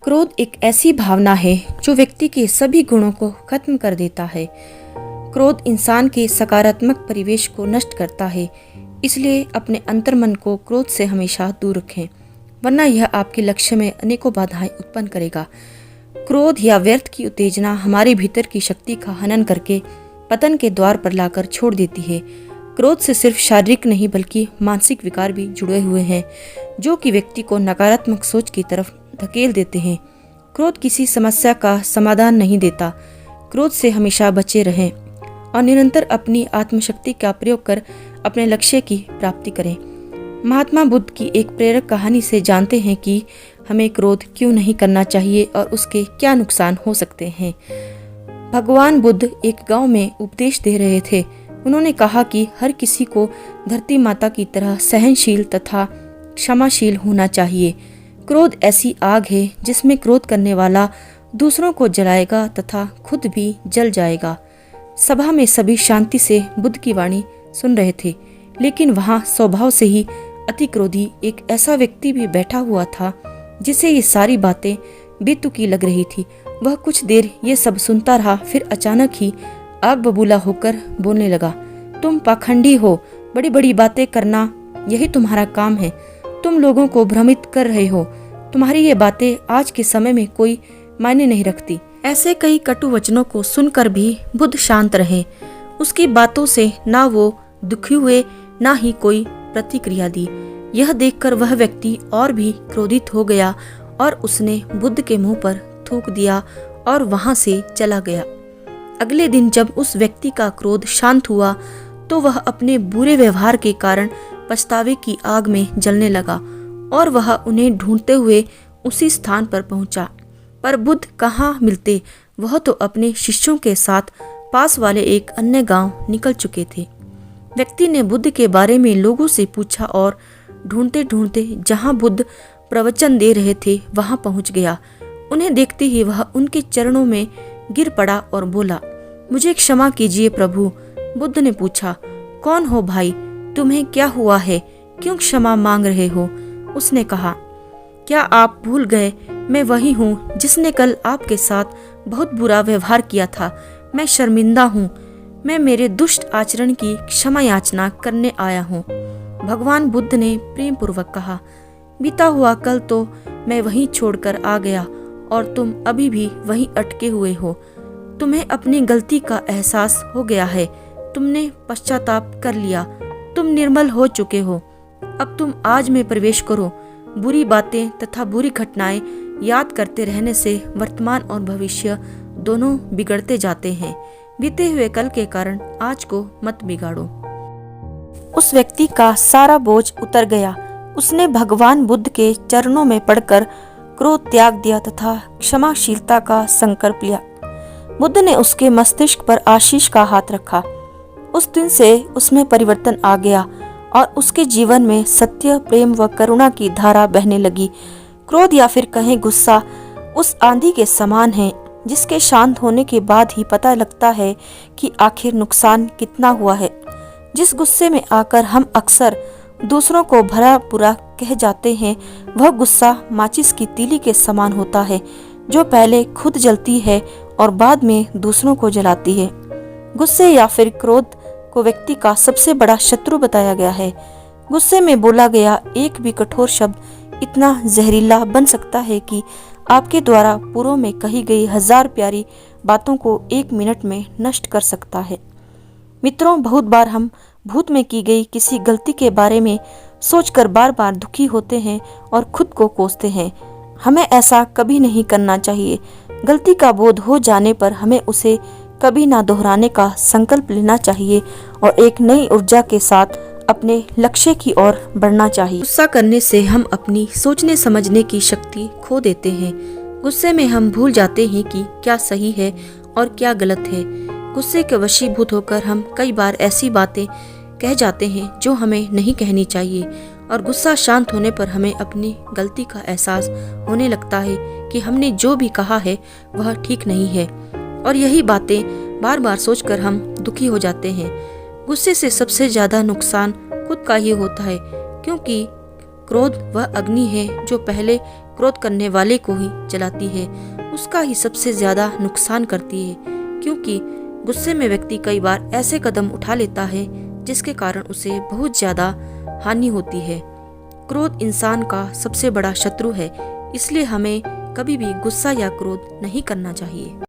क्रोध एक ऐसी भावना है जो व्यक्ति के सभी गुणों को खत्म कर देता है। क्रोध इंसान के सकारात्मक परिवेश को नष्ट करता है, इसलिए अपने अंतर्मन को क्रोध से हमेशा दूर रखें, वरना यह आपके लक्ष्य में अनेकों बाधाएं उत्पन्न करेगा। क्रोध या व्यर्थ की उत्तेजना हमारे भीतर की शक्ति का हनन करके पतन के द्वार पर लाकर छोड़ देती है। क्रोध से सिर्फ शारीरिक नहीं बल्कि मानसिक विकार भी जुड़े हुए हैं, जो कि व्यक्ति को नकारात्मक सोच की तरफ धकेल देते हैं। क्रोध किसी समस्या का समाधान नहीं देता। क्रोध से हमेशा बचे रहें और निरंतर अपनी आत्मशक्ति का प्रयोग कर अपने लक्ष्य की प्राप्ति करें। महात्मा बुद्ध की एक प्रेरक कहानी से जानते हैं कि हमें क्रोध क्यों नहीं करना चाहिए और उसके क्या नुकसान हो सकते हैं। भगवान बुद्ध एक गांव में उपदेश दे रहे थे। उन्होंने कहा कि हर किसी को धरती माता की तरह सहनशील तथा क्षमाशील होना चाहिए। क्रोध ऐसी आग है जिसमें क्रोध करने वाला दूसरों को जलाएगा तथा खुद भी जल जाएगा। सभा में सभी शांति से बुद्ध की वाणी सुन रहे थे, लेकिन वहां स्वभाव से ही अति क्रोधी एक ऐसा व्यक्ति भी बैठा हुआ था जिसे ये सारी बातें बेतुकी लग रही थी। वह कुछ देर ये सब सुनता रहा, फिर अचानक ही आग बबूला होकर बोलने लगा, तुम पाखंडी हो, बड़ी बड़ी बातें करना यही तुम्हारा काम है। तुम लोगों को भ्रमित कर रहे हो। तुम्हारी ये बातें आज के समय में कोई मायने नहीं रखती। ऐसे कई कटु वचनों को सुनकर भी बुद्ध शांत रहे। उसकी बातों से ना वो दुखी हुए ना ही कोई प्रतिक्रिया दी। यह देखकर वह व्यक्ति और भी क्रोधित हो गया और उसने बुद्ध के मुंह पर थूक दिया और वहां से चला गया। अगले दिन जब उस व्यक्ति का क्रोध शांत हुआ तो वह अपने बुरे व्यवहार के कारण पछतावे की आग में जलने लगा और वह उन्हें ढूंढते हुए उसी स्थान पर पहुंचा। पर बुद्ध कहाँ मिलते, वह तो अपने शिष्यों के साथ पास वाले एक अन्य गांव निकल चुके थे। व्यक्ति ने बुद्ध के बारे में लोगों से पूछा और ढूंढते ढूंढते जहां बुद्ध प्रवचन दे रहे थे वहां पहुंच गया। उन्हें देखते ही वह उनके चरणों में गिर पड़ा और बोला, मुझे क्षमा कीजिए प्रभु। बुद्ध ने पूछा, कौन हो भाई, तुम्हें क्या हुआ है, क्यों क्षमा मांग रहे हो? उसने कहा, क्या आप भूल गए, मैं वही हूँ जिसने कल आपके साथ बहुत बुरा व्यवहार किया था। मैं शर्मिंदा हूँ। मैं मेरे दुष्ट आचरण की क्षमा याचना करने आया हूँ। भगवान बुद्ध ने प्रेम पूर्वक कहा, बीता हुआ कल तो मैं वहीं छोड़कर आ गया और तुम अभी भी वहीं अटके हुए हो। तुम्हें अपनी गलती का एहसास हो गया है। तुमने पश्चाताप कर लिया। तुम निर्मल हो चुके हो। अब तुम आज में प्रवेश करो। बुरी बातें तथा बुरी घटनाएं याद करते रहने से वर्तमान और भविष्य दोनों बिगड़ते जाते हैं। बीते हुए कल के कारण आज को मत बिगाड़ो। उस व्यक्ति का सारा बोझ उतर गया। उसने भगवान बुद्ध के चरणों में पड़कर क्रोध त्याग दिया तथा क्षमाशीलता का संकल्प लिया। बुद्ध ने उसके मस्तिष्क पर आशीष का हाथ रखा। उस दिन से उसमें परिवर्तन आ गया और उसके जीवन में सत्य, प्रेम व करुणा की धारा बहने लगी। क्रोध या फिर कहें गुस्सा उस आंधी के समान है जिसके शांत होने के बाद ही पता लगता है कि आखिर नुकसान कितना हुआ है। जिस गुस्से में आकर हम अक्सर दूसरों को भला बुरा कह जाते हैं, वह गुस्सा माचिस की तीली के समान होता है, जो पहले खुद जलती है और बाद में दूसरों को जलाती है। गुस्से या फिर क्रोध को व्यक्ति का सबसे बड़ा शत्रु बताया गया है। गुस्से में बोला गया एक भी कठोर शब्द इतना जहरीला बन सकता है कि आपके द्वारा पूर्व में कही गई 1000 प्यारी बातों को 1 मिनट में नष्ट कर सकता है। मित्रों, बहुत बार हम भूत में की गई किसी गलती के बारे में सोचकर बार बार दुखी होते हैं और खुद को कोसते हैं। हमें ऐसा कभी नहीं करना चाहिए। गलती का बोध हो जाने पर हमें उसे कभी ना दोहराने का संकल्प लेना चाहिए और एक नई ऊर्जा के साथ अपने लक्ष्य की ओर बढ़ना चाहिए। गुस्सा करने से हम अपनी सोचने समझने की शक्ति खो देते हैं। गुस्से में हम भूल जाते हैं कि क्या सही है और क्या गलत है। गुस्से के वशीभूत होकर हम कई बार ऐसी बातें कह जाते हैं जो हमें नहीं कहनी चाहिए और गुस्सा शांत होने पर हमें अपनी गलती का एहसास होने लगता है कि हमने जो भी कहा है वह ठीक नहीं है और यही बातें बार बार सोचकर हम दुखी हो जाते हैं। गुस्से से सबसे ज्यादा नुकसान खुद का ही होता है, क्योंकि क्रोध वह अग्नि है जो पहले क्रोध करने वाले को ही जलाती है, उसका ही सबसे ज्यादा नुकसान करती है, क्योंकि गुस्से में व्यक्ति कई बार ऐसे कदम उठा लेता है जिसके कारण उसे बहुत ज्यादा हानि होती है। क्रोध इंसान का सबसे बड़ा शत्रु है, इसलिए हमें कभी भी गुस्सा या क्रोध नहीं करना चाहिए।